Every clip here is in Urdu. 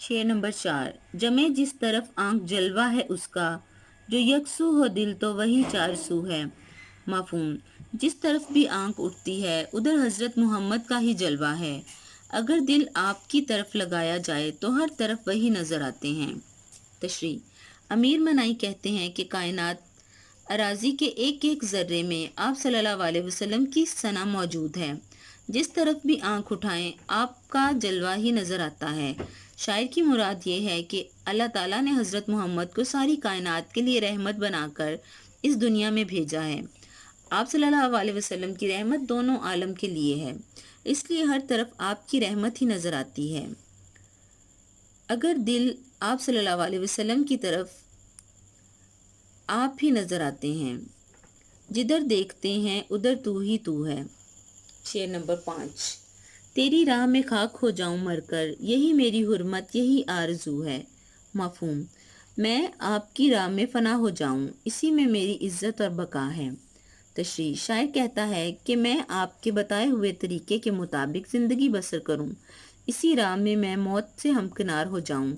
شعر نمبر 4۔ جمے جس طرف آنکھ جلوہ ہے اس کا، جو یکسو ہو دل تو وہی چار سو ہے۔ مفہوم: جس طرف بھی آنکھ اٹھتی ہے ادھر حضرت محمد کا ہی جلوہ ہے۔ اگر دل آپ کی طرف لگایا جائے تو ہر طرف وہی نظر آتے ہیں۔ تشریح: امیر منائی کہتے ہیں کہ کائنات اراضی کے ایک ایک ذرے میں آپ صلی اللہ علیہ وسلم کی ثنا موجود ہے۔ جس طرف بھی آنکھ اٹھائیں آپ کا جلوہ ہی نظر آتا ہے۔ شاعر کی مراد یہ ہے کہ اللہ تعالیٰ نے حضرت محمد کو ساری کائنات کے لیے رحمت بنا کر اس دنیا میں بھیجا ہے۔ آپ صلی اللہ علیہ وسلم کی رحمت دونوں عالم کے لیے ہے، اس لیے ہر طرف آپ کی رحمت ہی نظر آتی ہے۔ اگر دل آپ صلی اللہ علیہ وسلم کی طرف آپ ہی نظر آتے ہیں، جدھر دیکھتے ہیں ادھر تو ہی تو ہے۔ شعر نمبر 5۔ تیری راہ میں خاک ہو جاؤں مر کر، یہی میری حرمت یہی آرزو ہے۔ مفہوم: میں آپ کی راہ میں فنا ہو جاؤں، اسی میں میری عزت اور بقا ہے۔ تشریح: شاعر کہتا ہے کہ میں آپ کے بتائے ہوئے طریقے کے مطابق زندگی بسر کروں، اسی راہ میں میں موت سے ہمکنار ہو جاؤں،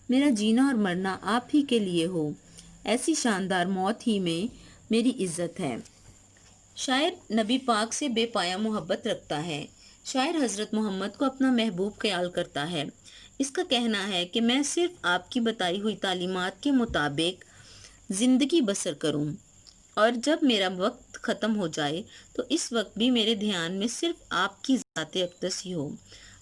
میرا جینا اور مرنا آپ ہی کے لیے ہو، ایسی شاندار موت ہی میں میری عزت ہے۔ شاعر نبی پاک سے بے پایا محبت رکھتا ہے۔ شاعر حضرت محمد کو اپنا محبوب خیال کرتا ہے۔ اس کا کہنا ہے کہ میں صرف آپ کی بتائی ہوئی تعلیمات کے مطابق زندگی بسر کروں، اور جب میرا وقت ختم ہو جائے تو اس وقت بھی میرے دھیان میں صرف آپ کی ذات اقدس ہی ہو۔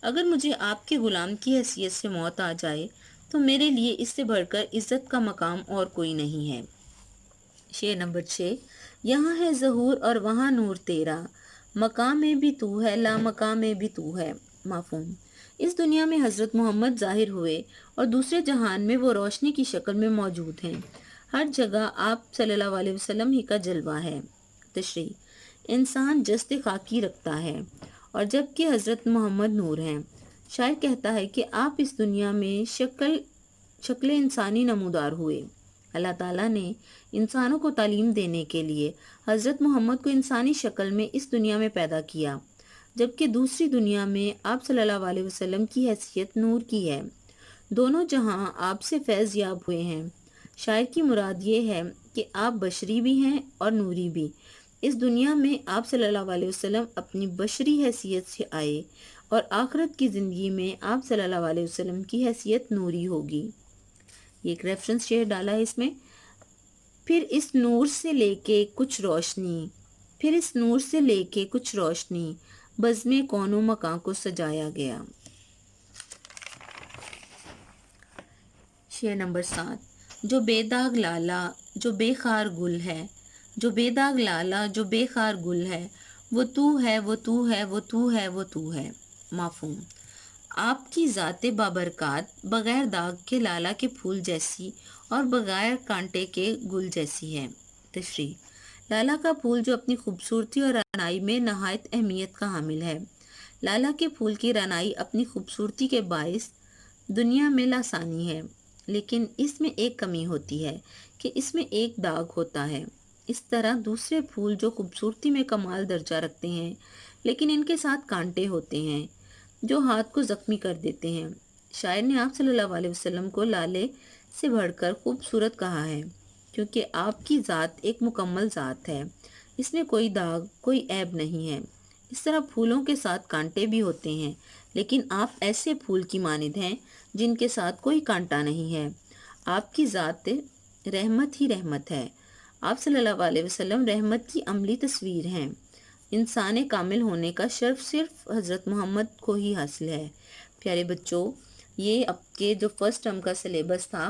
اگر مجھے آپ کے غلام کی حیثیت سے موت آ جائے تو میرے لیے اس سے بڑھ کر عزت کا مقام اور کوئی نہیں ہے۔ شعر نمبر 6۔ یہاں ہے ظہور اور وہاں نور تیرا، مقام میں بھی تو ہے لامقام میں بھی تو ہے۔ مفہوم: اس دنیا میں حضرت محمد ظاہر ہوئے اور دوسرے جہان میں وہ روشنی کی شکل میں موجود ہیں۔ ہر جگہ آپ صلی اللہ علیہ وسلم ہی کا جلوہ ہے۔ تشریح: انسان جسد خاکی رکھتا ہے اور جبکہ حضرت محمد نور ہیں۔ شاعر کہتا ہے کہ آپ اس دنیا میں شکل انسانی نمودار ہوئے۔ اللہ تعالیٰ نے انسانوں کو تعلیم دینے کے لیے حضرت محمد کو انسانی شکل میں اس دنیا میں پیدا کیا، جبکہ دوسری دنیا میں آپ صلی اللہ علیہ وسلم کی حیثیت نور کی ہے۔ دونوں جہاں آپ سے فیض یاب ہوئے ہیں۔ شاعر کی مراد یہ ہے کہ آپ بشری بھی ہیں اور نوری بھی۔ اس دنیا میں آپ صلی اللہ علیہ وسلم اپنی بشری حیثیت سے آئے اور آخرت کی زندگی میں آپ صلی اللہ علیہ وسلم کی حیثیت نوری ہوگی۔ یہ ایک ریفرنس شعر ڈالا ہے اس میں۔ پھر اس نور سے لے کے کچھ روشنی، پھر اس نور سے لے کے کچھ روشنی، بزم کون و مکان کو سجایا گیا۔ شعر نمبر 7۔ جو بے داغ لالا جو بے خار گل ہے، جو بے داغ لالا جو بے خار گل ہے، وہ تو ہے وہ تو ہے وہ تو ہے وہ تو ہے۔ مفہوم: آپ کی ذات بابرکات بغیر داغ کے لالا کے پھول جیسی اور بغیر کانٹے کے گل جیسی ہے۔ تشریح: لالا کا پھول جو اپنی خوبصورتی اور رعنائی میں نہایت اہمیت کا حامل ہے۔ لالا کے پھول کی رعنائی اپنی خوبصورتی کے باعث دنیا میں لاسانی ہے، لیکن اس میں ایک کمی ہوتی ہے کہ اس میں ایک داغ ہوتا ہے۔ اس طرح دوسرے پھول جو خوبصورتی میں کمال درجہ رکھتے ہیں لیکن ان کے ساتھ کانٹے ہوتے ہیں جو ہاتھ کو زخمی کر دیتے ہیں۔ شاعر نے آپ صلی اللہ علیہ وسلم کو لالے سے بڑھ کر خوبصورت کہا ہے، کیونکہ آپ کی ذات ایک مکمل ذات ہے، اس میں کوئی داغ کوئی عیب نہیں ہے۔ اس طرح پھولوں کے ساتھ کانٹے بھی ہوتے ہیں، لیکن آپ ایسے پھول کی مانند ہیں جن کے ساتھ کوئی کانٹا نہیں ہے۔ آپ کی ذات رحمت ہی رحمت ہے۔ آپ صلی اللہ علیہ وسلم رحمت کی عملی تصویر ہیں۔ انسان کامل ہونے کا شرف صرف حضرت محمد کو ہی حاصل ہے۔ پیارے بچوں، یہ آپ کے جو فرسٹ ٹرم کا سلیبس تھا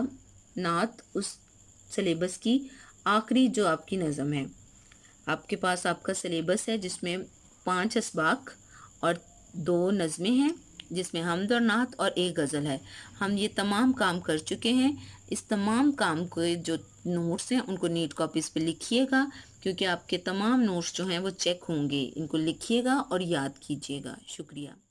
نعت، اس سلیبس کی آخری جو آپ کی نظم ہے۔ آپ کے پاس آپ کا سلیبس ہے جس میں 5 اسباق اور 2 نظمیں ہیں، جس میں حمد اور نعت اور ایک غزل ہے۔ ہم یہ تمام کام کر چکے ہیں۔ اس تمام کام کے جو نوٹس ہیں ان کو نیٹ کاپیز پہ لکھیے گا، کیونکہ آپ کے تمام نوٹس جو ہیں وہ چیک ہوں گے۔ ان کو لکھیے گا اور یاد کیجیے گا۔ شکریہ۔